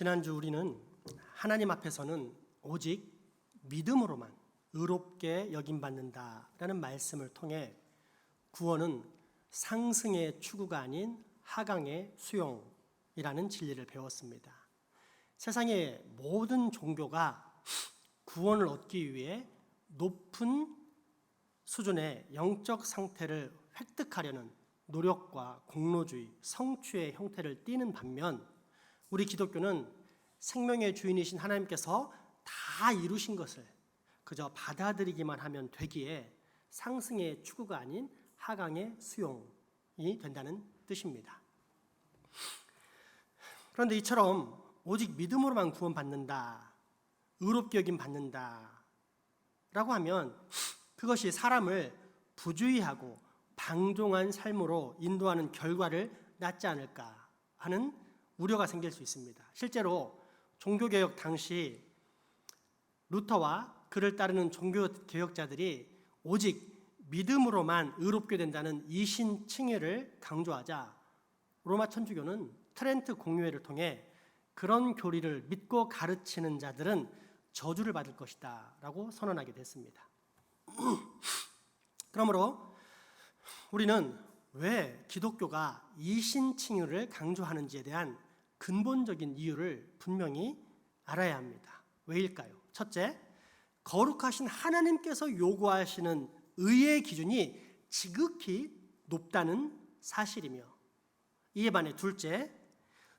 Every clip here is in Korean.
지난주 우리는 하나님 앞에서는 오직 믿음으로만 의롭게 여김받는다라는 말씀을 통해 구원은 상승의 추구가 아닌 하강의 수용이라는 진리를 배웠습니다. 세상의 모든 종교가 구원을 얻기 위해 높은 수준의 영적 상태를 획득하려는 노력과 공로주의, 성취의 형태를 띠는 반면 우리 기독교는 생명의 주인이신 하나님께서 다 이루신 것을 그저 받아들이기만 하면 되기에 상승의 추구가 아닌 하강의 수용이 된다는 뜻입니다. 그런데 이처럼 오직 믿음으로만 구원받는다, 의롭게 여김 받는다 라고 하면 그것이 사람을 부주의하고 방종한 삶으로 인도하는 결과를 낳지 않을까 하는 우려가 생길 수 있습니다. 실제로 종교개혁 당시 루터와 그를 따르는 종교개혁자들이 오직 믿음으로만 의롭게 된다는 이신칭의를 강조하자 로마 천주교는 트렌트 공유회를 통해 그런 교리를 믿고 가르치는 자들은 저주를 받을 것이다 라고 선언하게 됐습니다. 그러므로 우리는 왜 기독교가 이신칭의를 강조하는지에 대한 근본적인 이유를 분명히 알아야 합니다. 왜일까요? 첫째, 거룩하신 하나님께서 요구하시는 의의 기준이 지극히 높다는 사실이며, 이에 반해 둘째,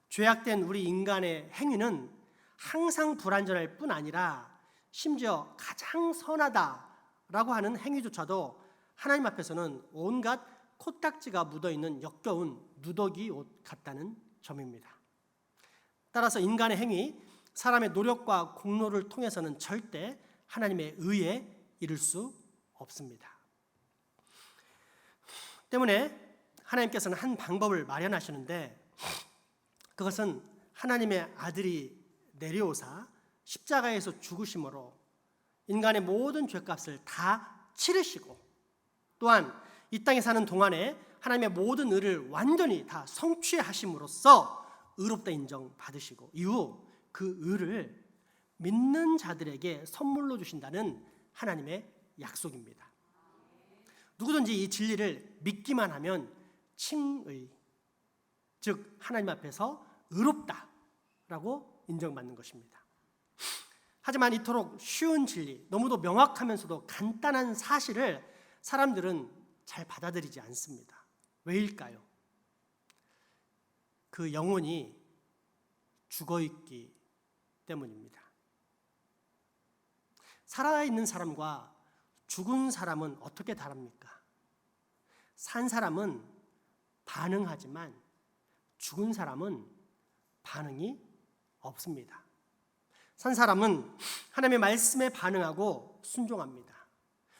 죄악된 우리 인간의 행위는 항상 불완전할 뿐 아니라 심지어 가장 선하다라고 하는 행위조차도 하나님 앞에서는 온갖 코딱지가 묻어있는 역겨운 누더기 옷 같다는 점입니다. 따라서 인간의 행위, 사람의 노력과 공로를 통해서는 절대 하나님의 의에 이를 수 없습니다. 때문에 하나님께서는 한 방법을 마련하시는데 그것은 하나님의 아들이 내려오사 십자가에서 죽으심으로 인간의 모든 죄값을 다 치르시고 또한 이 땅에 사는 동안에 하나님의 모든 의를 완전히 다 성취하심으로써 의롭다 인정받으시고 이후 그 의를 믿는 자들에게 선물로 주신다는 하나님의 약속입니다. 누구든지 이 진리를 믿기만 하면 칭의, 즉 하나님 앞에서 의롭다라고 인정받는 것입니다. 하지만 이토록 쉬운 진리, 너무도 명확하면서도 간단한 사실을 사람들은 잘 받아들이지 않습니다. 왜일까요? 그 영혼이 죽어있기 때문입니다. 살아있는 사람과 죽은 사람은 어떻게 다릅니까? 산 사람은 반응하지만 죽은 사람은 반응이 없습니다. 산 사람은 하나님의 말씀에 반응하고 순종합니다.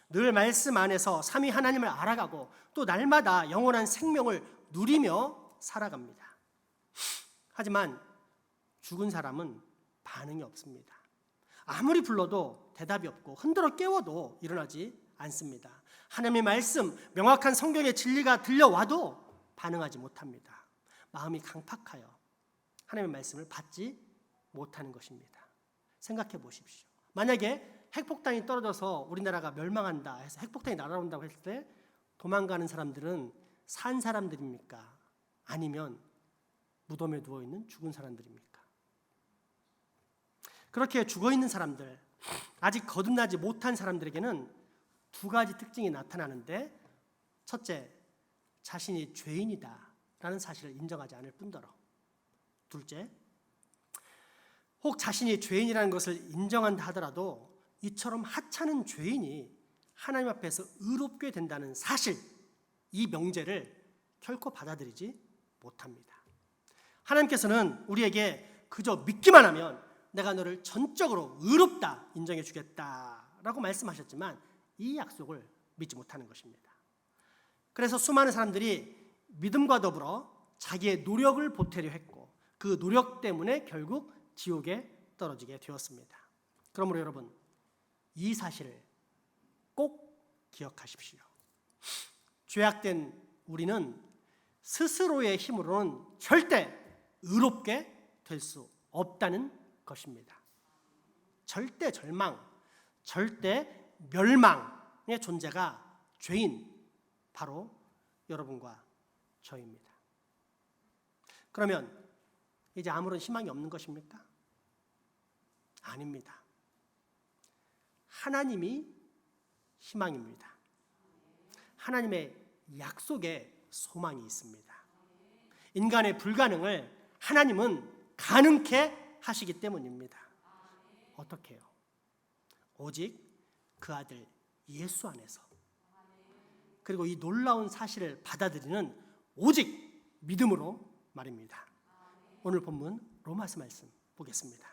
늘 말씀 안에서 삼위 하나님을 알아가고 또 날마다 영원한 생명을 누리며 살아갑니다. 하지만 죽은 사람은 반응이 없습니다. 아무리 불러도 대답이 없고 흔들어 깨워도 일어나지 않습니다. 하나님의 말씀, 명확한 성경의 진리가 들려와도 반응하지 못합니다. 마음이 강팍하여 하나님의 말씀을 받지 못하는 것입니다. 생각해 보십시오. 만약에 핵폭탄이 떨어져서 우리나라가 멸망한다 해서 핵폭탄이 날아온다고 했을 때 도망가는 사람들은 산 사람들입니까? 아니면 무덤에 누워있는 죽은 사람들입니까? 그렇게 죽어있는 사람들, 아직 거듭나지 못한 사람들에게는 두 가지 특징이 나타나는데 첫째, 자신이 죄인이다라는 사실을 인정하지 않을 뿐더러 둘째, 혹 자신이 죄인이라는 것을 인정한다 하더라도 이처럼 하찮은 죄인이 하나님 앞에서 의롭게 된다는 사실, 이 명제를 결코 받아들이지 못합니다. 하나님께서는 우리에게 그저 믿기만 하면 내가 너를 전적으로 의롭다 인정해 주겠다라고 말씀하셨지만 이 약속을 믿지 못하는 것입니다. 그래서 수많은 사람들이 믿음과 더불어 자기의 노력을 보태려 했고 그 노력 때문에 결국 지옥에 떨어지게 되었습니다. 그러므로 여러분, 이 사실을 꼭 기억하십시오. 죄악된 우리는 스스로의 힘으로는 절대 의롭게 될 수 없다는 것입니다. 절대 절망, 절대 멸망의 존재가 죄인, 바로 여러분과 저입니다. 그러면 이제 아무런 희망이 없는 것입니까? 아닙니다. 하나님이 희망입니다. 하나님의 약속에 소망이 있습니다. 인간의 불가능을 하나님은 가능케 하시기 때문입니다. 어떻게 해요? 오직 그 아들 예수 안에서, 그리고 이 놀라운 사실을 받아들이는 오직 믿음으로 말입니다. 오늘 본문 로마서 말씀 보겠습니다.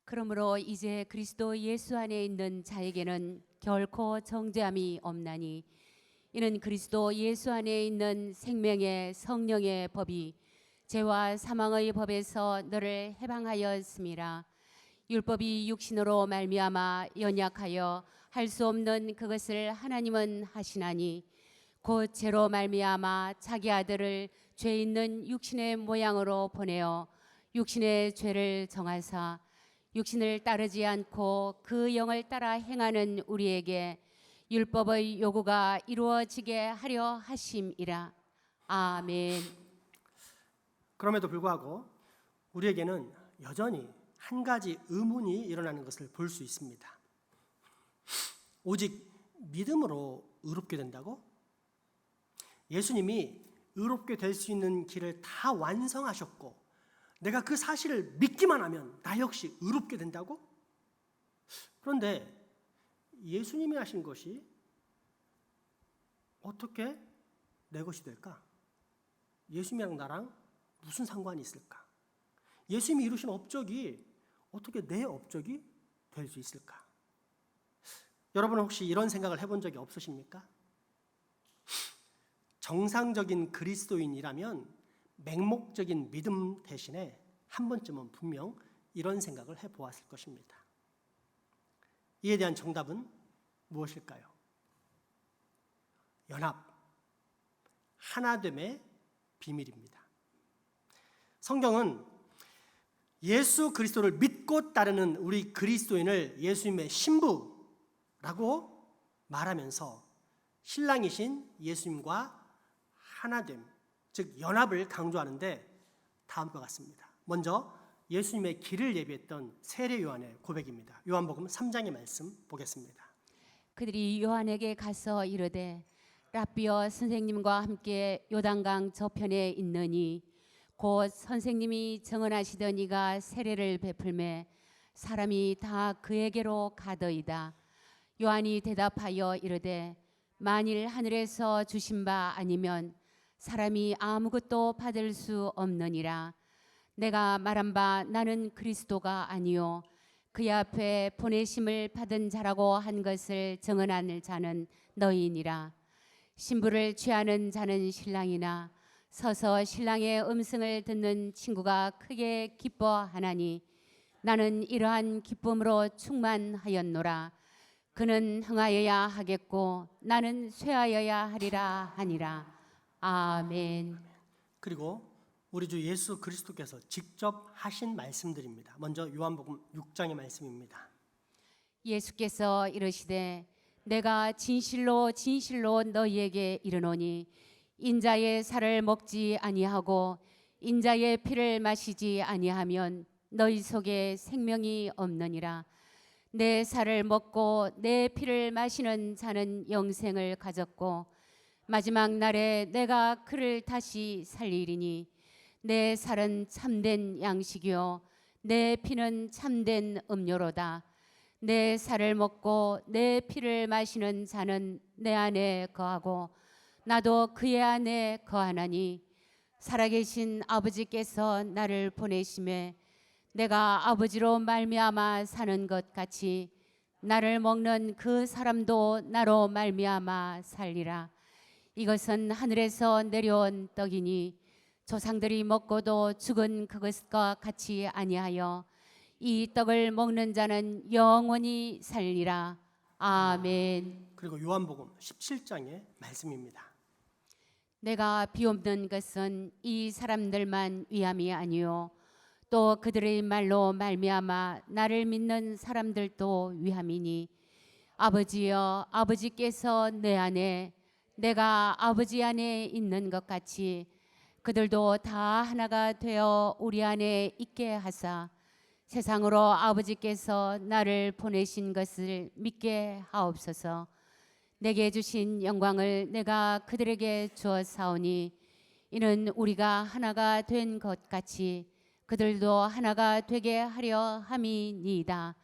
그러므로 이제 그리스도 예수 안에 있는 자에게는 결코 정죄함이 없나니 이는 그리스도 예수 안에 있는 생명의 성령의 법이 죄와 사망의 법에서 너를 해방하였음이라. 율법이 육신으로 말미암아 연약하여 할 수 없는 그것을 하나님은 하시나니 곧 죄로 말미암아 자기 아들을 죄 있는 육신의 모양으로 보내어 육신의 죄를 정하사 육신을 따르지 않고 그 영을 따라 행하는 우리에게 율법의 요구가 이루어지게 하려 하심이라. 아멘. 그럼에도 불구하고 우리에게는 여전히 한 가지 의문이 일어나는 것을 볼 수 있습니다. 오직 믿음으로 의롭게 된다고? 예수님이 의롭게 될 수 있는 길을 다 완성하셨고 내가 그 사실을 믿기만 하면 나 역시 의롭게 된다고? 그런데 예수님이 하신 것이 어떻게 내 것이 될까? 예수님이랑 나랑 무슨 상관이 있을까? 예수님이 이루신 업적이 어떻게 내 업적이 될 수 있을까? 여러분 혹시 이런 생각을 해본 적이 없으십니까? 정상적인 그리스도인이라면 맹목적인 믿음 대신에 한 번쯤은 분명 이런 생각을 해보았을 것입니다. 이에 대한 정답은 무엇일까요? 연합, 하나됨의 비밀입니다. 성경은 예수 그리스도를 믿고 따르는 우리 그리스도인을 예수님의 신부라고 말하면서 신랑이신 예수님과 하나됨, 즉 연합을 강조하는데 다음과 같습니다. 먼저 예수님의 길을 예비했던 세례 요한의 고백입니다. 요한복음 3장의 말씀 보겠습니다. 그들이 요한에게 가서 이르되 라삐여 선생님과 함께 요단강 저편에 있느니 곧 선생님이 정언하시던 이가 세례를 베풀매 사람이 다 그에게로 가더이다. 요한이 대답하여 이르되 만일 하늘에서 주신 바 아니면 사람이 아무것도 받을 수 없느니라. 내가 말한 바 나는 그리스도가 아니요 그의 앞에 보내심을 받은 자라고 한 것을 정언하는 자는 너희니라. 신부를 취하는 자는 신랑이나 서서 신랑의 음성을 듣는 친구가 크게 기뻐하나니 나는 이러한 기쁨으로 충만하였노라. 그는 흥하여야 하겠고 나는 쇠하여야 하리라 하니라. 아멘. 그리고 우리 주 예수 그리스도께서 직접 하신 말씀들입니다. 먼저 요한복음 6장의 말씀입니다. 예수께서 이르시되 내가 진실로 진실로 너희에게 이르노니 인자의 살을 먹지 아니하고 인자의 피를 마시지 아니하면 너희 속에 생명이 없느니라. 내 살을 먹고 내 피를 마시는 자는 영생을 가졌고 마지막 날에 내가 그를 다시 살리리니 내 살은 참된 양식이요 내 피는 참된 음료로다. 내 살을 먹고 내 피를 마시는 자는 내 안에 거하고 나도 그의 안에 거하나니 살아계신 아버지께서 나를 보내심에 내가 아버지로 말미암아 사는 것 같이 나를 먹는 그 사람도 나로 말미암아 살리라. 이것은 하늘에서 내려온 떡이니 조상들이 먹고도 죽은 그것과 같이 아니하여 이 떡을 먹는 자는 영원히 살리라. 아멘. 그리고 요한복음 17장의 말씀입니다. 내가 비옵는 것은 이 사람들만 위함이 아니요 또 그들의 말로 말미암아 나를 믿는 사람들도 위함이니 아버지여 아버지께서 내 안에 내가 아버지 안에 있는 것 같이 그들도 다 하나가 되어 우리 안에 있게 하사 세상으로 아버지께서 나를 보내신 것을 믿게 하옵소서. 내게 주신 영광을 내가 그들에게 주었사오니 이는 우리가 하나가 된 것 같이 그들도 하나가 되게 하려 함이니이다.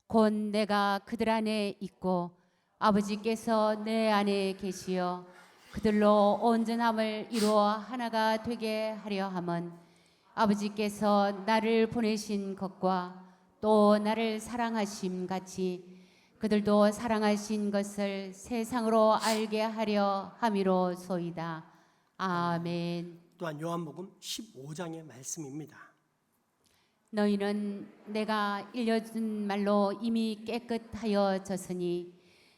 곧 내가 그들 안에 있고 아버지께서 내 안에 계시어 그들로 온전함을 이루어 하나가 되게 하려 함은 아버지께서 나를 보내신 것과 또 나를 사랑하심 같이 그들도 사랑하신 것을 세상으로 알게 하려 함이로소이다. 아멘. 또한 요한복음 15장의 말씀입니다. 너희는 내가 일러준 말로 이미 깨끗하여졌으니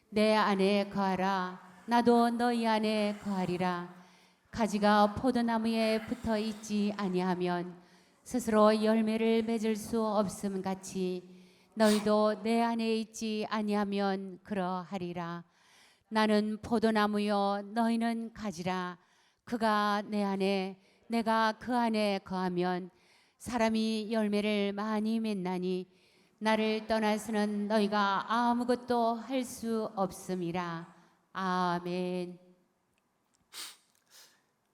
내 안에 거하라. 나도 너희 안에 거하리라. 가지가 포도나무에 붙어 있지 아니하면 스스로 열매를 맺을 수 없음 같이 너희도 내 안에 있지 아니하면 그러하리라. 나는 포도나무요 너희는 가지라. 그가 내 안에 내가 그 안에 거하면 사람이 열매를 많이 맺나니 나를 떠나서는 너희가 아무것도 할 수 없음이라. 아멘.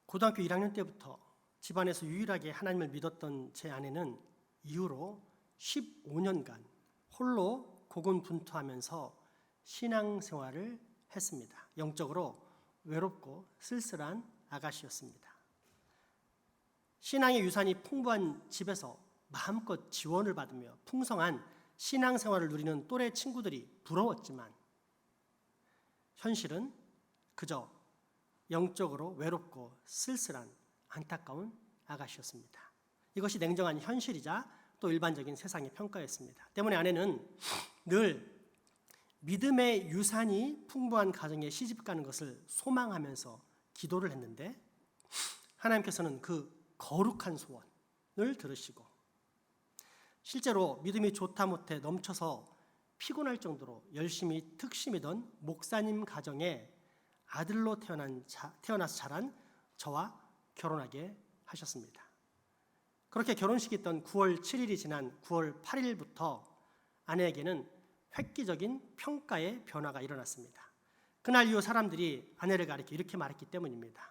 고등학교 1학년 때부터 집안에서 유일하게 하나님을 믿었던 제 아내는 이후로 15년간 홀로 고군분투하면서 신앙생활을 했습니다. 영적으로 외롭고 쓸쓸한 아가씨였습니다. 신앙의 유산이 풍부한 집에서 마음껏 지원을 받으며 풍성한 신앙생활을 누리는 또래 친구들이 부러웠지만 현실은 그저 영적으로 외롭고 쓸쓸한 안타까운 아가씨였습니다. 이것이 냉정한 현실이자 또 일반적인 세상의 평가였습니다. 때문에 아내는 늘 믿음의 유산이 풍부한 가정에 시집가는 것을 소망하면서 기도를 했는데 하나님께서는 그 거룩한 소원을 들으시고 실제로 믿음이 좋다 못해 넘쳐서 피곤할 정도로 열심히 특심이던 목사님 가정에 아들로 태어나서 자란 저와 결혼하게 하셨습니다. 그렇게 결혼식이 있던 9월 7일이 지난 9월 8일부터 아내에게는 획기적인 평가의 변화가 일어났습니다. 그날 이후 사람들이 아내를 가리켜 이렇게 말했기 때문입니다.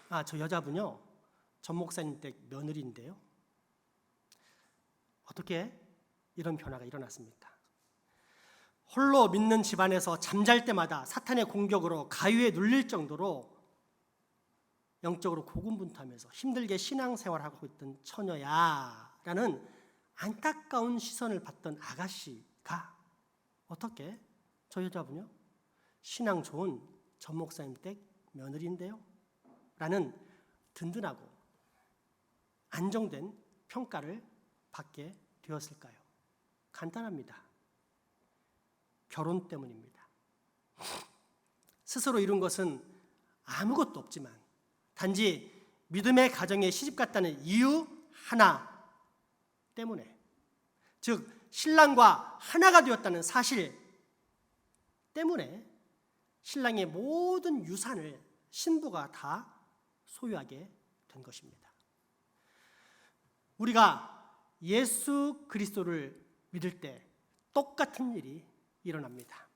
아, 저 여자분요 전 목사님 댁 며느리인데요. 어떻게 이런 변화가 일어났습니까? 홀로 믿는 집안에서 잠잘 때마다 사탄의 공격으로 가위에 눌릴 정도로 영적으로 고군분투하면서 힘들게 신앙생활하고 있던 처녀야라는 안타까운 시선을 받던 아가씨가 어떻게 저 여자분요 신앙 좋은 전 목사님 댁 며느리인데요 라는 든든하고 안정된 평가를 받게 되었을까요? 간단합니다. 결혼 때문입니다. 스스로 이룬 것은 아무것도 없지만 단지 믿음의 가정에 시집갔다는 이유 하나 때문에, 즉 신랑과 하나가 되었다는 사실 때문에 신랑의 모든 유산을 신부가 다 소유하게 된 것입니다. 우리가 예수 그리스도를 믿을 때 똑같은 일이 일어납니다.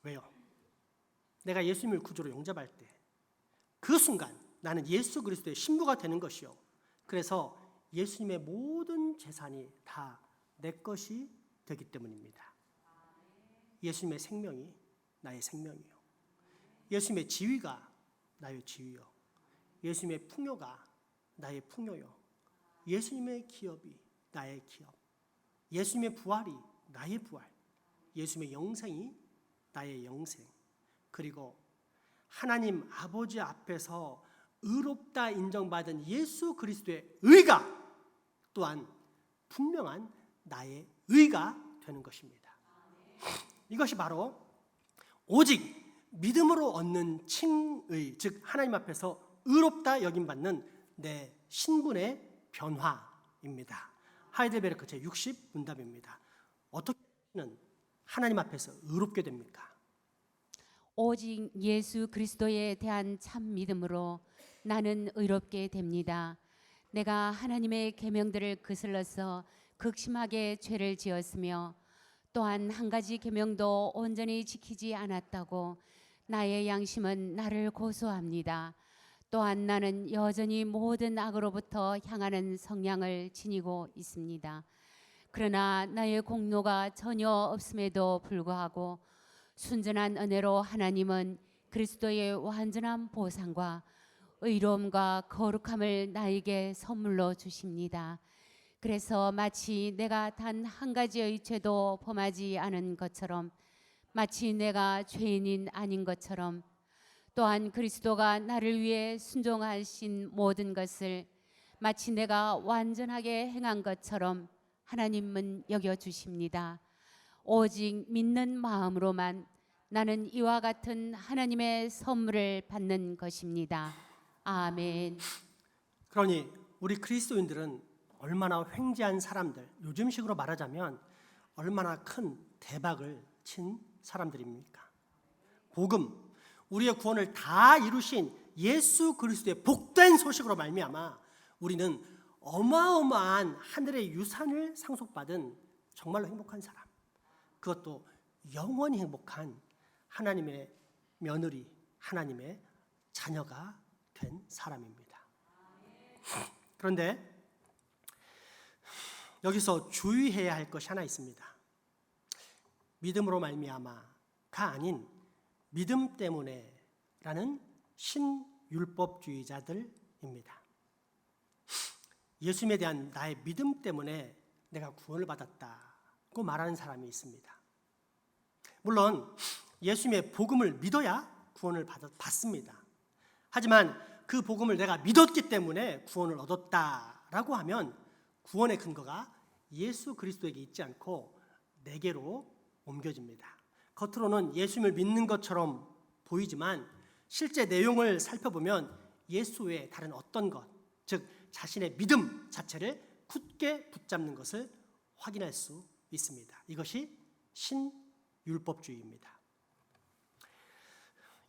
왜요? 내가 예수님을 구주로 영접할 때 그 순간 나는 예수 그리스도의 신부가 되는 것이요. 그래서 예수님의 모든 재산이 다 내 것이 되기 때문입니다. 예수님의 생명이 나의 생명이요. 예수님의 지위가 나의 지위요. 예수님의 풍요가 나의 풍요요. 예수님의 기업이 나의 기업. 예수님의 부활이 나의 부활. 예수님의 영생이 나의 영생. 그리고 하나님 아버지 앞에서 의롭다 인정받은 예수 그리스도의 의가 또한 분명한 나의 의가 되는 것입니다. 이것이 바로 오직 믿음으로 얻는 칭의, 즉 하나님 앞에서 의롭다 여김받는 내 신분의 변화인 문답입니다. 하이델베르크 제60 문답입니다. 어떻게 하나님 앞에서 의롭게 됩니까? 오직 예수 그리스도에 대한 참 믿음으로 나는 의롭게 됩니다. 내가 하나님의 계명들을 거슬러서 극심하게 죄를 지었으며 또한 한 가지 계명도 온전히 지키지 않았다고 나의 양심은 나를 고소합니다. 또한 나는 여전히 모든 악으로부터 향하는 성향을 지니고 있습니다. 그러나 나의 공로가 전혀 없음에도 불구하고 순전한 은혜로 하나님은 그리스도의 완전한 보상과 의로움과 거룩함을 나에게 선물로 주십니다. 그래서 마치 내가 단 한 가지의 죄도 범하지 않은 것처럼, 마치 내가 죄인인 아닌 것처럼, 또한 그리스도가 나를 위해 순종하신 모든 것을 마치 내가 완전하게 행한 것처럼 하나님은 여겨주십니다. 오직 믿는 마음으로만 나는 이와 같은 하나님의 선물을 받는 것입니다. 아멘. 그러니 우리 그리스도인들은 얼마나 횡재한 사람들, 요즘식으로 말하자면 얼마나 큰 대박을 친 사람들입니까? 복음, 우리의 구원을 다 이루신 예수 그리스도의 복된 소식으로 말미암아 우리는 어마어마한 하늘의 유산을 상속받은 정말로 행복한 사람, 그것도 영원히 행복한 하나님의 며느리, 하나님의 자녀가 된 사람입니다. 그런데 여기서 주의해야 할 것이 하나 있습니다. 믿음으로 말미암아가 아닌 믿음 때문에라는 신율법주의자들입니다. 예수님에 대한 나의 믿음 때문에 내가 구원을 받았다고 말하는 사람이 있습니다. 물론 예수님의 복음을 믿어야 구원을 받습니다. 하지만 그 복음을 내가 믿었기 때문에 구원을 얻었다라고 하면 구원의 근거가 예수 그리스도에게 있지 않고 내게로 옮겨집니다. 겉으로는 예수님을 믿는 것처럼 보이지만 실제 내용을 살펴보면 예수 외에 다른 어떤 것, 즉 자신의 믿음 자체를 굳게 붙잡는 것을 확인할 수 있습니다. 이것이 신율법주의입니다.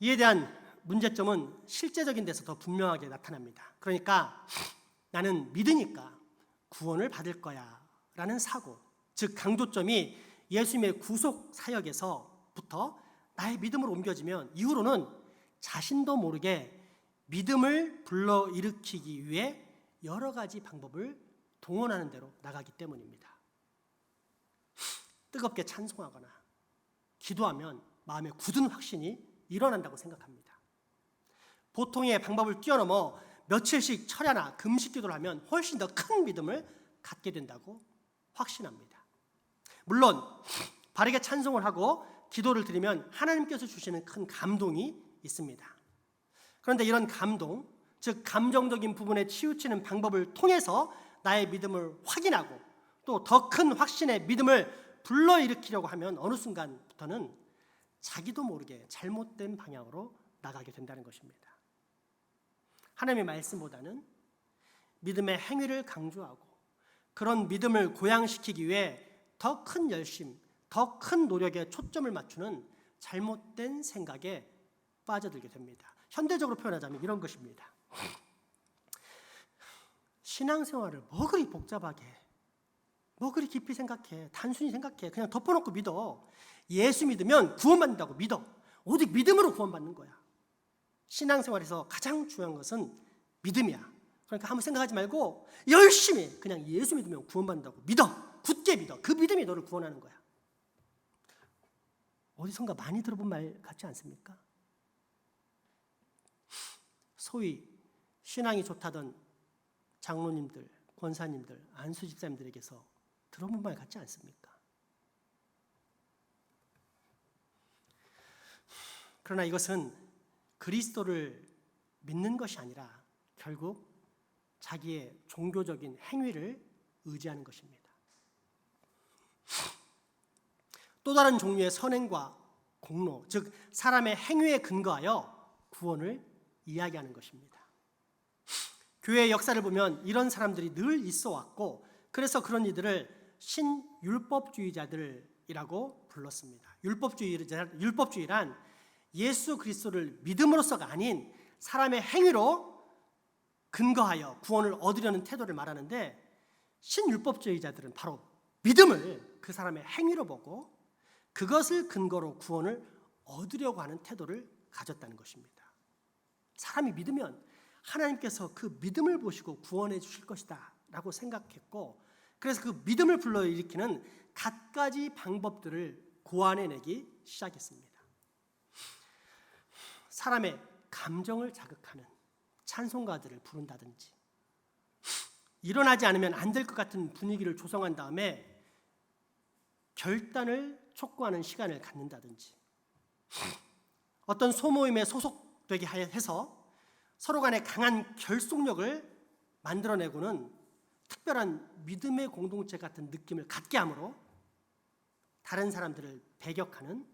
이에 대한 문제점은 실제적인 데서 더 분명하게 나타납니다. 그러니까 나는 믿으니까 구원을 받을 거야 라는 사고, 즉 강조점이 예수님의 구속 사역에서부터 나의 믿음으로 옮겨지면 이후로는 자신도 모르게 믿음을 불러일으키기 위해 여러 가지 방법을 동원하는 대로 나가기 때문입니다. 뜨겁게 찬송하거나 기도하면 마음에 굳은 확신이 일어난다고 생각합니다. 보통의 방법을 뛰어넘어 며칠씩 철야나 금식 기도를 하면 훨씬 더 큰 믿음을 갖게 된다고 확신합니다. 물론 바르게 찬송을 하고 기도를 드리면 하나님께서 주시는 큰 감동이 있습니다. 그런데 이런 감동, 즉 감정적인 부분에 치우치는 방법을 통해서 나의 믿음을 확인하고 또 더 큰 확신의 믿음을 불러일으키려고 하면 어느 순간부터는 자기도 모르게 잘못된 방향으로 나가게 된다는 것입니다. 하나님의 말씀보다는 믿음의 행위를 강조하고 그런 믿음을 고양시키기 위해 더 큰 열심, 더 큰 노력에 초점을 맞추는 잘못된 생각에 빠져들게 됩니다. 현대적으로 표현하자면 이런 것입니다. 신앙생활을 뭐 그리 복잡하게, 뭐 그리 깊이 생각해, 단순히 생각해, 그냥 덮어놓고 믿어. 예수 믿으면 구원받는다고 믿어. 오직 믿음으로 구원받는 거야. 신앙생활에서 가장 중요한 것은 믿음이야. 그러니까 한번 생각하지 말고 열심히 그냥 예수 믿으면 구원받는다고 믿어. 굳게 믿어. 그 믿음이 너를 구원하는 거야. 어디선가 많이 들어본 말 같지 않습니까? 소위 신앙이 좋다던 장로님들, 권사님들, 안수 집사님들에게서 들어본 말 같지 않습니까? 그러나 이것은 그리스도를 믿는 것이 아니라 결국 자기의 종교적인 행위를 의지하는 것입니다. 또 다른 종류의 선행과 공로, 즉 사람의 행위에 근거하여 구원을 이야기하는 것입니다. 교회의 역사를 보면 이런 사람들이 늘 있어 왔고, 그래서 그런 이들을 신율법주의자들이라고 불렀습니다. 율법주의란 예수 그리스도를 믿음으로써가 아닌 사람의 행위로 근거하여 구원을 얻으려는 태도를 말하는데, 신율법주의자들은 바로 믿음을 그 사람의 행위로 보고 그것을 근거로 구원을 얻으려고 하는 태도를 가졌다는 것입니다. 사람이 믿으면 하나님께서 그 믿음을 보시고 구원해 주실 것이다 라고 생각했고, 그래서 그 믿음을 불러일으키는 갖가지 방법들을 고안해내기 시작했습니다. 사람의 감정을 자극하는 찬송가들을 부른다든지, 일어나지 않으면 안 될 것 같은 분위기를 조성한 다음에 결단을 촉구하는 시간을 갖는다든지, 어떤 소모임에 소속되게 해서 서로 간에 강한 결속력을 만들어내고는 특별한 믿음의 공동체 같은 느낌을 갖게 함으로 다른 사람들을 배격하는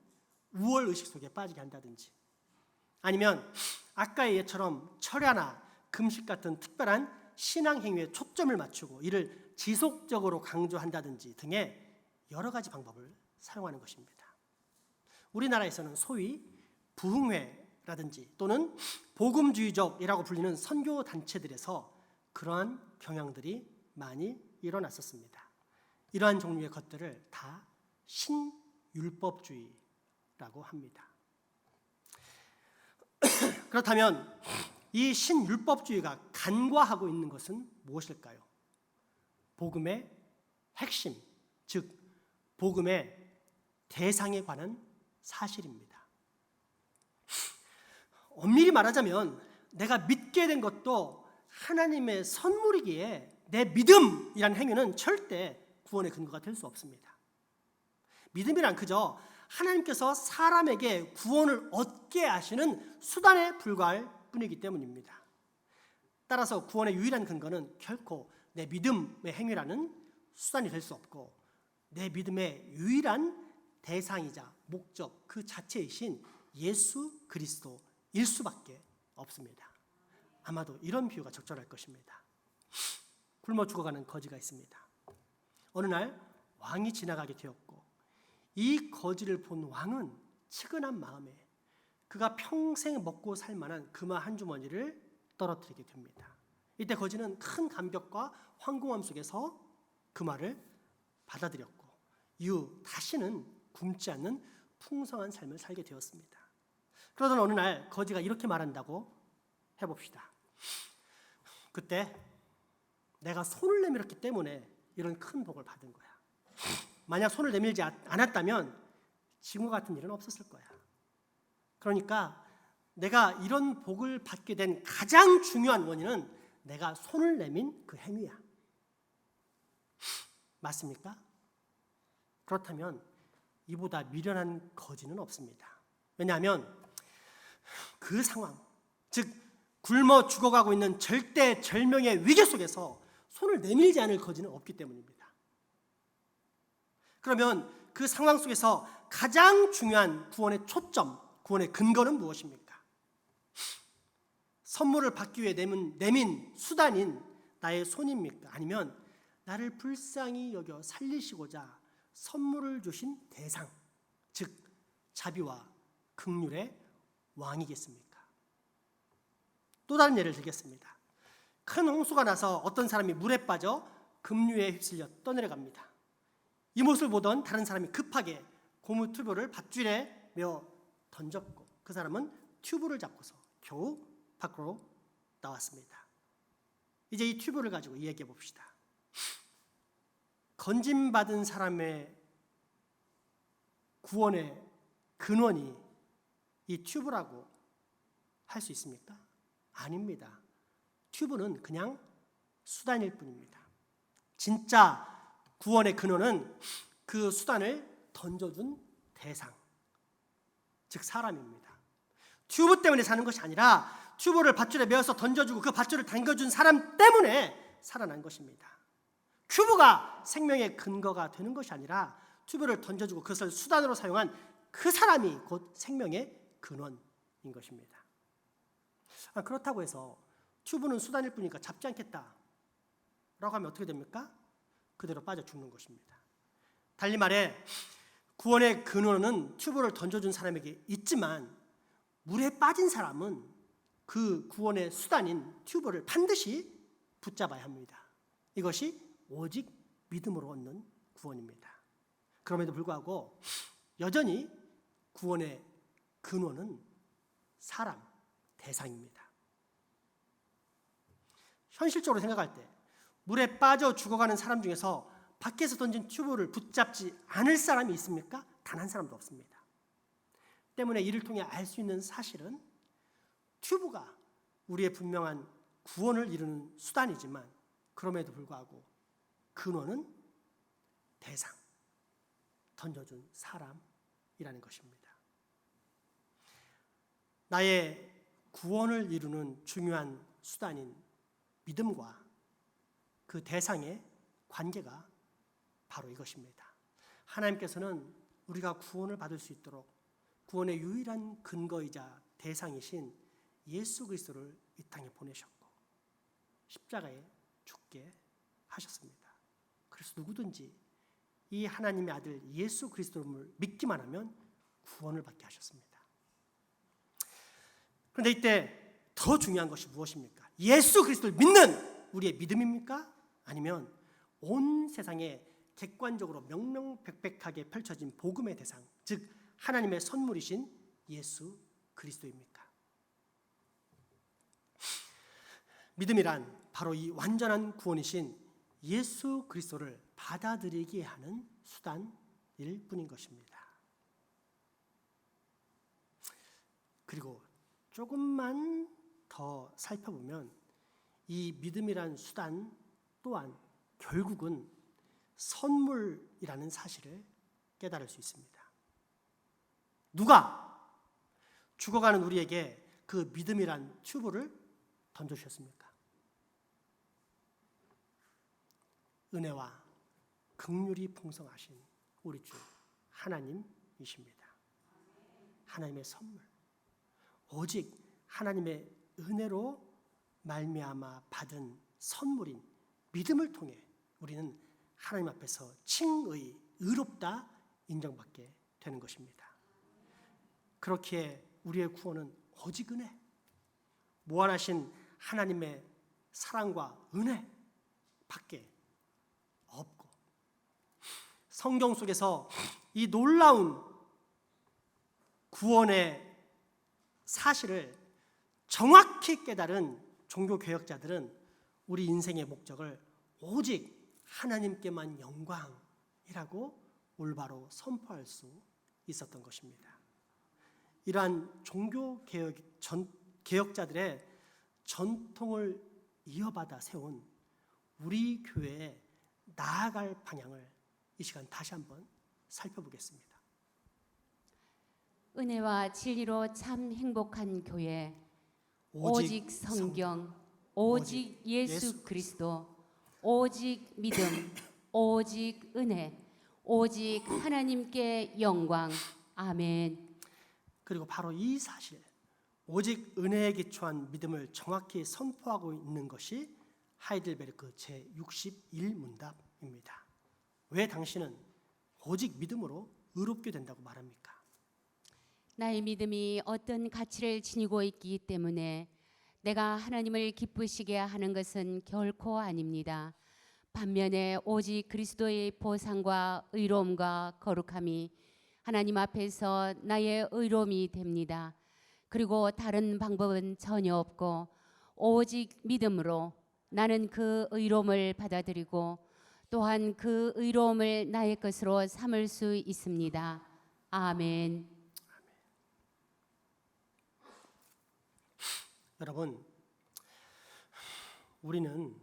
우월의식 속에 빠지게 한다든지, 아니면 아까의 예처럼 철야나 금식 같은 특별한 신앙 행위에 초점을 맞추고 이를 지속적으로 강조한다든지 등의 여러 가지 방법을 사용하는 것입니다. 우리나라에서는 소위 부흥회라든지 또는 복음주의적이라고 불리는 선교 단체들에서 그러한 경향들이 많이 일어났었습니다. 이러한 종류의 것들을 다 신율법주의라고 합니다. 그렇다면 이 신율법주의가 간과하고 있는 것은 무엇일까요? 복음의 핵심, 즉 복음의 대상에 관한 사실입니다. 엄밀히 말하자면 내가 믿게 된 것도 하나님의 선물이기에 내 믿음이란 행위는 절대 구원의 근거가 될 수 없습니다. 믿음이란 그저 하나님께서 사람에게 구원을 얻게 하시는 수단에 불과할 뿐이기 때문입니다. 따라서 구원의 유일한 근거는 결코 내 믿음의 행위라는 수단이 될 수 없고, 내 믿음의 유일한 대상이자 목적 그 자체이신 예수 그리스도일 수밖에 없습니다. 아마도 이런 비유가 적절할 것입니다. 굶어 죽어가는 거지가 있습니다. 어느 날 왕이 지나가게 되었고, 이 거지를 본 왕은 측은한 마음에 그가 평생 먹고 살 만한 금화 한 주머니를 떨어뜨리게 됩니다. 이때 거지는 큰 감격과 황공함 속에서 금화를 받아들였고, 이후 다시는 굶지 않는 풍성한 삶을 살게 되었습니다. 그러던 어느 날 거지가 이렇게 말한다고 해봅시다. 그때 내가 손을 내밀었기 때문에 이런 큰 복을 받은 거야. 만약 손을 내밀지 않았다면 지금과 같은 일은 없었을 거야. 그러니까 내가 이런 복을 받게 된 가장 중요한 원인은 내가 손을 내민 그 행위야. 맞습니까? 그렇다면 이보다 미련한 거지는 없습니다. 왜냐하면 그 상황, 즉 굶어 죽어가고 있는 절대절명의 위기 속에서 손을 내밀지 않을 거지는 없기 때문입니다. 그러면 그 상황 속에서 가장 중요한 구원의 초점, 구원의 근거는 무엇입니까? 선물을 받기 위해 내민 수단인 나의 손입니까? 아니면 나를 불쌍히 여겨 살리시고자 선물을 주신 대상, 즉 자비와 긍휼의 왕이겠습니까? 또 다른 예를 들겠습니다. 큰 홍수가 나서 어떤 사람이 물에 빠져 급류에 휩쓸려 떠내려갑니다. 이 모습을 보던 다른 사람이 급하게 고무 튜브를 밧줄에 메어 던졌고, 그 사람은 튜브를 잡고서 겨우 밖으로 나왔습니다. 이제 이 튜브를 가지고 이야기해 봅시다. 건짐받은 사람의 구원의 근원이 이 튜브라고 할 수 있습니까? 아닙니다. 튜브는 그냥 수단일 뿐입니다. 진짜 구원의 근원은 그 수단을 던져준 대상, 즉 사람입니다. 튜브 때문에 사는 것이 아니라 튜브를 밧줄에 메어서 던져주고 그 밧줄을 당겨준 사람 때문에 살아난 것입니다. 튜브가 생명의 근거가 되는 것이 아니라 튜브를 던져주고 그것을 수단으로 사용한 그 사람이 곧 생명의 근원인 것입니다. 그렇다고 해서 튜브는 수단일 뿐이니까 잡지 않겠다 라고 하면 어떻게 됩니까? 그대로 빠져 죽는 것입니다. 달리 말해 구원의 근원은 튜브를 던져준 사람에게 있지만 물에 빠진 사람은 그 구원의 수단인 튜브를 반드시 붙잡아야 합니다. 이것이 오직 믿음으로 얻는 구원입니다. 그럼에도 불구하고 여전히 구원의 근원은 사람, 대상입니다. 현실적으로 생각할 때 물에 빠져 죽어가는 사람 중에서 밖에서 던진 튜브를 붙잡지 않을 사람이 있습니까? 단 한 사람도 없습니다. 때문에 이를 통해 알 수 있는 사실은 튜브가 우리의 분명한 구원을 이루는 수단이지만 그럼에도 불구하고 근원은 대상, 던져준 사람이라는 것입니다. 나의 구원을 이루는 중요한 수단인 믿음과 그 대상의 관계가 바로 이것입니다. 하나님께서는 우리가 구원을 받을 수 있도록 구원의 유일한 근거이자 대상이신 예수 그리스도를 이 땅에 보내셨고 십자가에 죽게 하셨습니다. 그래서 누구든지 이 하나님의 아들 예수 그리스도를 믿기만 하면 구원을 받게 하셨습니다. 그런데 이때 더 중요한 것이 무엇입니까? 예수 그리스도를 믿는 우리의 믿음입니까? 아니면 온 세상에 객관적으로 명명백백하게 펼쳐진 복음의 대상, 즉 하나님의 선물이신 예수 그리스도입니까? 믿음이란 바로 이 완전한 구원이신 예수 그리스도를 받아들이게 하는 수단일 뿐인 것입니다. 그리고 조금만 더 살펴보면 이 믿음이란 수단 또한 결국은 선물이라는 사실을 깨달을 수 있습니다. 누가 죽어가는 우리에게 그 믿음이란 튜브를 던져주셨습니까? 은혜와 긍휼이 풍성하신 우리 주 하나님이십니다. 하나님의 선물, 오직 하나님의 은혜로 말미암아 받은 선물인 믿음을 통해 우리는 하나님 앞에서 칭의, 의롭다 인정받게 되는 것입니다. 그렇기에 우리의 구원은 오직 은혜, 무한하신 하나님의 사랑과 은혜 밖에 없고, 성경 속에서 이 놀라운 구원의 사실을 정확히 깨달은 종교개혁자들은 우리 인생의 목적을 오직 하나님께만 영광이라고 올바로 선포할 수 있었던 것입니다. 이러한 종교개혁자들의 전통을 이어받아 세운 우리 교회에 나아갈 방향을 이 시간 다시 한번 살펴보겠습니다. 은혜와 진리로 참 행복한 교회, 오직 성경, 오직 예수 그리스도, 오직 믿음, 오직 은혜, 오직 하나님께 영광. 아멘. 그리고 바로 이 사실, 오직 은혜에 기초한 믿음을 정확히 선포하고 있는 것이 하이델베르크 제61문답입니다. 왜 당신은 오직 믿음으로 의롭게 된다고 말합니까? 나의 믿음이 어떤 가치를 지니고 있기 때문에 내가 하나님을 기쁘시게 하는 것은 결코 아닙니다. 반면에 오직 그리스도의 보상과 의로움과 거룩함이 하나님 앞에서 나의 의로움이 됩니다. 그리고 다른 방법은 전혀 없고 오직 믿음으로 나는 그 의로움을 받아들이고 또한 그 의로움을 나의 것으로 삼을 수 있습니다. 아멘. 여러분, 우리는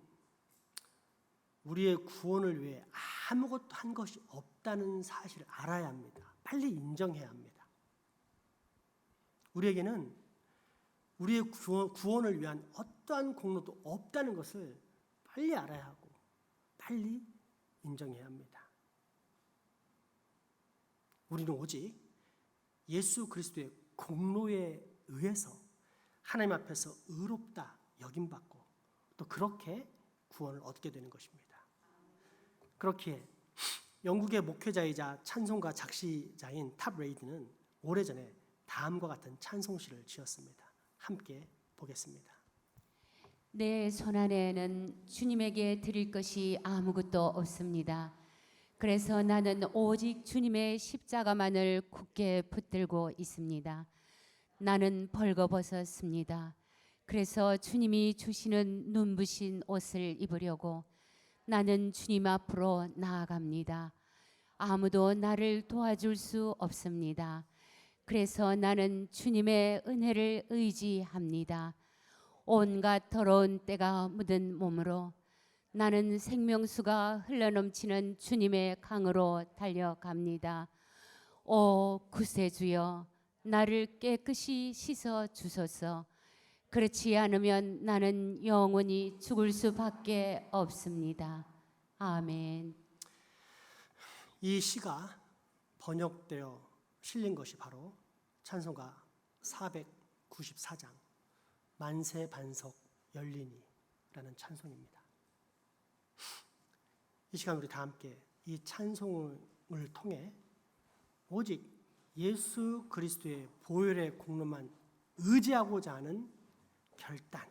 우리의 구원을 위해 아무것도 한 것이 없다는 사실을 알아야 합니다. 빨리 인정해야 합니다. 우리에게는 우리의 구원을 위한 어떠한 공로도 없다는 것을 빨리 알아야 하고 빨리 인정해야 합니다. 우리는 오직 예수 그리스도의 공로에 의해서 하나님 앞에서 의롭다 여김받고 그렇게 구원을 얻게 되는 것입니다. 그렇기에 영국의 목회자이자 찬송가 작시자인 탑 레이디는 오래전에 다음과 같은 찬송시를 지었습니다. 함께 보겠습니다. 내 손안에는 주님에게 드릴 것이 아무것도 없습니다. 그래서 나는 오직 주님의 십자가만을 굳게 붙들고 있습니다. 나는 벌거벗었습니다. 그래서 주님이 주시는 눈부신 옷을 입으려고 나는 주님 앞으로 나아갑니다. 아무도 나를 도와줄 수 없습니다. 그래서 나는 주님의 은혜를 의지합니다. 온갖 더러운 때가 묻은 몸으로 나는 생명수가 흘러넘치는 주님의 강으로 달려갑니다. 오 구세주여, 나를 깨끗이 씻어 주소서. 그렇지 않으면 나는 영원히 죽을 수밖에 없습니다. 아멘. 이 시가 번역되어 실린 것이 바로 찬송가 494장 만세 반석 열리니라는 찬송입니다. 이 시간 우리 다 함께 이 찬송을 통해 오직 예수 그리스도의 보혈의 공로만 의지하고자 하는 결단,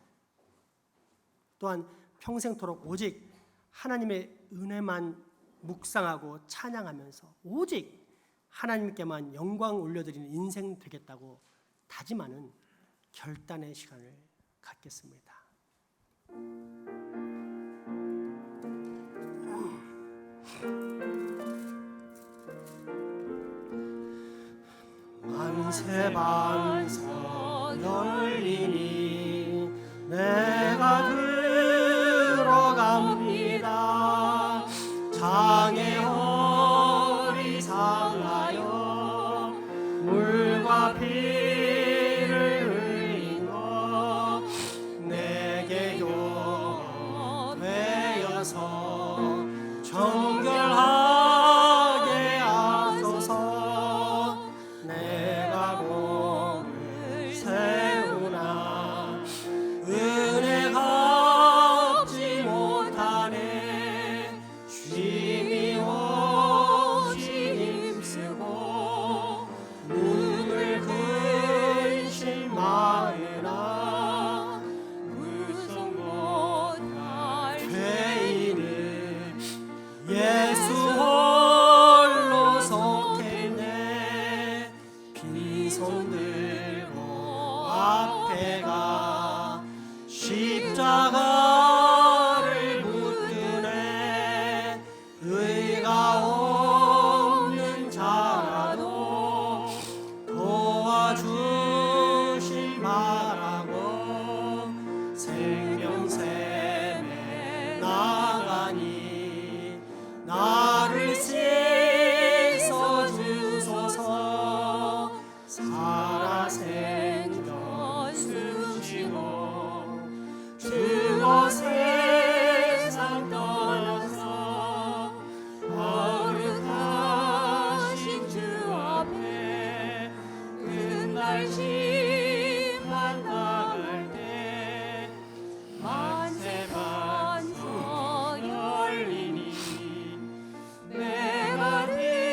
또한 평생토록 오직 하나님의 은혜만 묵상하고 찬양하면서 오직 하나님께만 영광 올려드리는 인생 되겠다고 다짐하는 결단의 시간을 갖겠습니다. 만세 반석 열리니 내가 들어갑니다. 장애 허리 상하여 물과 피를 흘린 것 내게 요되어서 정결하게 하소서. 내가 몸을 세우나 은혜 갚지 못하네. 쉼이 없이 힘쓰고 눈을 근심하으나 불성 못할 죄인은 예수 홀로 속했네. 빈손 들고 앞에 가 십자가를 붙드네. 의가 없는 자라도 도와주실 바라고 생명샘에 나가니 나를 씻어 주소서. 살아 생전 숨쉬고 주어 세상 떠나서 거룩하신 주 앞에 끝날 심판 당할 때 만세 반석 열리니 내가 들어갑니다.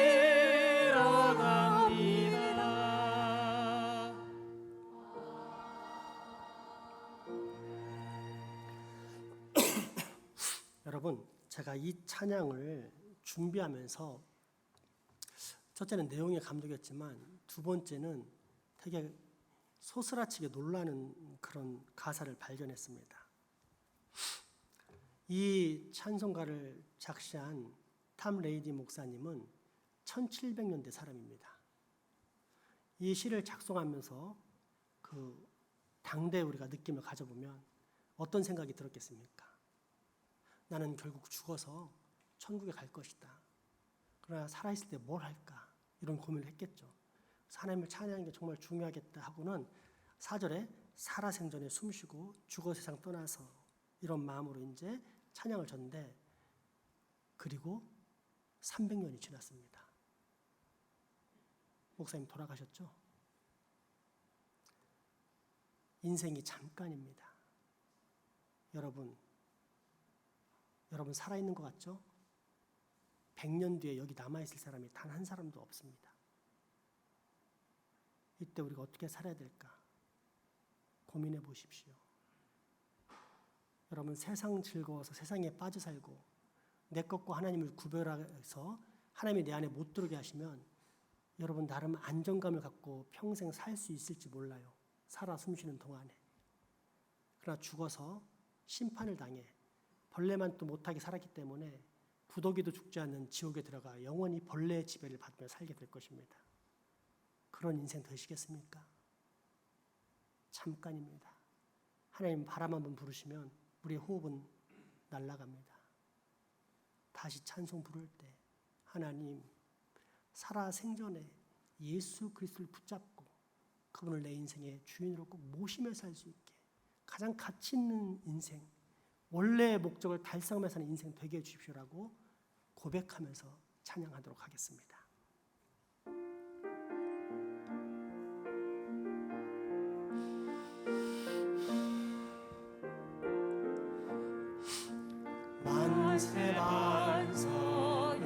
여러분, 제가 이 찬양을 준비하면서 첫째는 내용에 감동했지만 두 번째는 되게 소스라치게 놀라는 그런 가사를 발견했습니다. 이 찬송가를 작시한 탐 레이디 목사님은 1700년대 사람입니다. 이 시를 작성하면서 그 당대 우리가 느낌을 가져보면 어떤 생각이 들었겠습니까? 나는 결국 죽어서 천국에 갈 것이다. 그러나 살아있을 때 뭘 할까? 이런 고민을 했겠죠. 하나님을 찬양하는 게 정말 중요하겠다 하고는 4절에 살아생전에 숨쉬고 죽어 세상 떠나서 이런 마음으로 이제 찬양을 졌는데, 그리고 300년이 지났습니다. 목사님 돌아가셨죠? 인생이 잠깐입니다. 여러분, 여러분 살아있는 것 같죠? 100년 뒤에 여기 남아있을 사람이 단 한 사람도 없습니다. 이때 우리가 어떻게 살아야 될까? 고민해 보십시오. 여러분 세상 즐거워서 세상에 빠져 살고 내 것과 하나님을 구별해서 하나님이 내 안에 못 들어오게 하시면 여러분 나름 안정감을 갖고 평생 살 수 있을지 몰라요. 살아 숨쉬는 동안에. 그러나 죽어서 심판을 당해 벌레만 또 못하게 살았기 때문에 구더기도 죽지 않는 지옥에 들어가 영원히 벌레의 지배를 받으며 살게 될 것입니다. 그런 인생 되시겠습니까? 잠깐입니다. 하나님 바람 한번 부르시면 우리의 호흡은 날아갑니다. 다시 찬송 부를 때 하나님 살아 생전에 예수 그리스도를 붙잡고 그분을 내 인생의 주인으로 꼭 모시며 살 수 있게 가장 가치 있는 인생, 원래의 목적을 달성하며 사는 인생 되게 해주십시오라고 고백하면서 찬양하도록 하겠습니다. 만세만서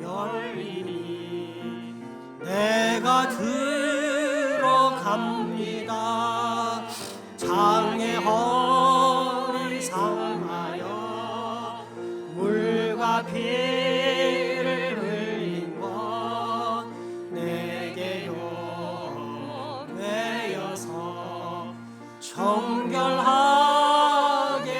열리니 내가 들어갑니다. 장의 허를 상하여 물과 피를 흘린 것 내게 용되어서 정결하게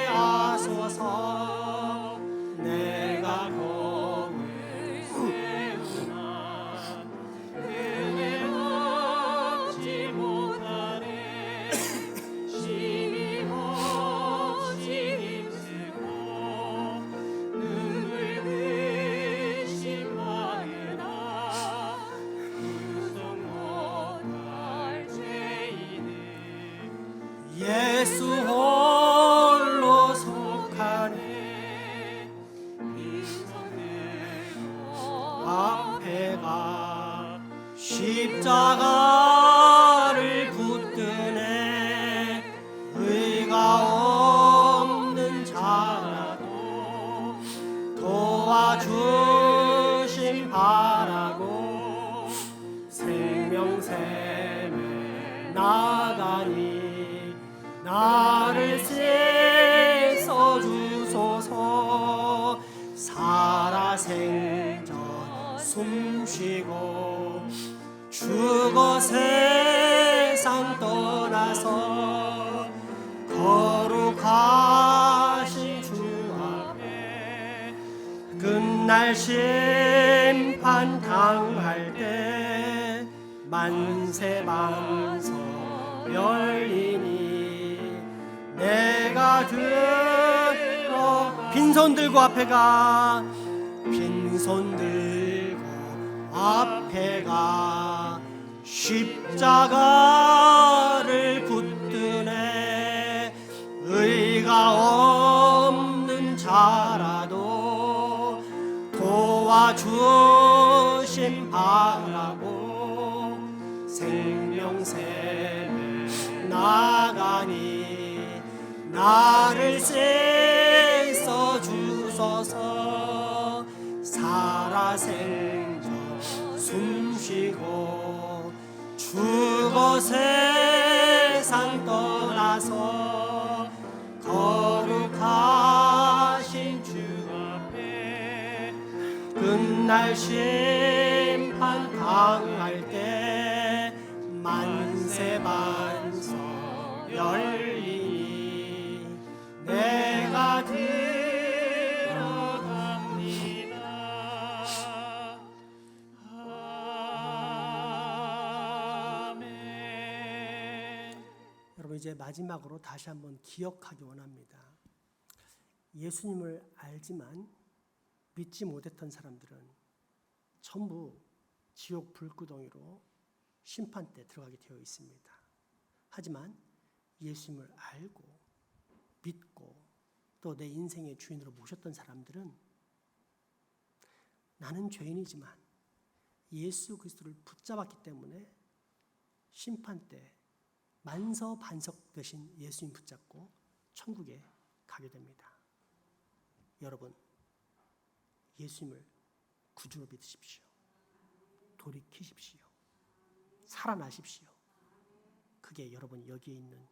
하소서. 내가 복을 세우나 은혜 얻지 못하네. 심히 없이 힘쓰고 눈물 의심하느라 구속 못할 죄인은 예수 홀로 속하네. 앞에가 십자가를 붙드네. 의가 없는 자라도 도와주심 바라고 생명샘에 나가니 나를 씻어 주소서. 살아 생전 숨쉬고 죽어 세상 떠나서 거룩하신 주 앞에 끝날 심판 당할 때 만세만서 열리니 내가 들어 빈손 들고 앞에 가 빈손 들고 앞에 가 십자가를 붙드네. 의가 없는 자라도 도와주심 바라고 생명샘에 나가니 나를 씻어 주소서. 살아 생전 숨쉬고 죽어 세상 떠나서 거룩하신 주 앞에 끝날 심판 당할 때 만세만서 열리니 내가 이제 마지막으로 다시 한번 기억하기 원합니다. 예수님을 알지만 믿지 못했던 사람들은 전부 지옥 불구덩이로 심판 때 들어가게 되어 있습니다. 하지만 예수님을 알고 믿고 또 내 인생의 주인으로 모셨던 사람들은 나는 죄인이지만 예수 그리스도를 붙잡았기 때문에 심판 때 만서반석 되신 예수님 붙잡고 천국에 가게 됩니다. 여러분, 예수님을 구주로 믿으십시오. 돌이키십시오. 살아나십시오. 그게 여러분 여기에 있는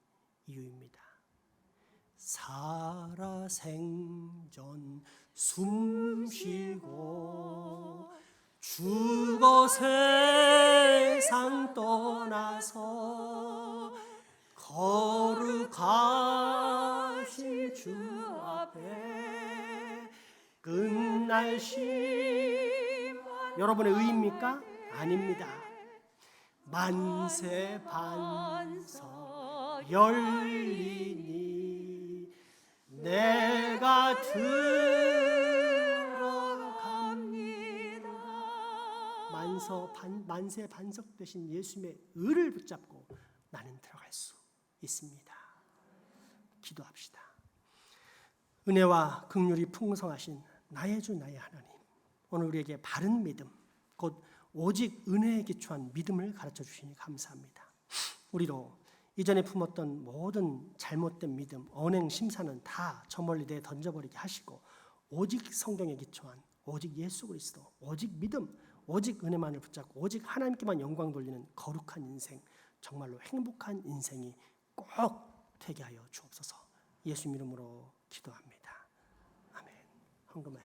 이유입니다. 살아생전 숨쉬고 죽어 세상 떠나서 거룩하신 주 앞에 끝날 여러분의 의입니까? 아닙니다. 만세 반석 열리니 내가 들어갑니다. 만세 반석 되신 예수님의 의를 붙잡고 나는 들어갈 수 있습니다. 기도합시다. 은혜와 긍휼이 풍성하신 나의 주 나의 하나님, 오늘 우리에게 바른 믿음, 곧 오직 은혜에 기초한 믿음을 가르쳐 주시니 감사합니다. 우리로 이전에 품었던 모든 잘못된 믿음, 언행, 심사는 다 저 멀리 내 던져버리게 하시고 오직 성경에 기초한 오직 예수 그리스도, 오직 믿음, 오직 은혜만을 붙잡고 오직 하나님께만 영광 돌리는 거룩한 인생, 정말로 행복한 인생이 꼭 되게 하여 주옵소서. 예수 이름으로 기도합니다. 아멘. 헌금해.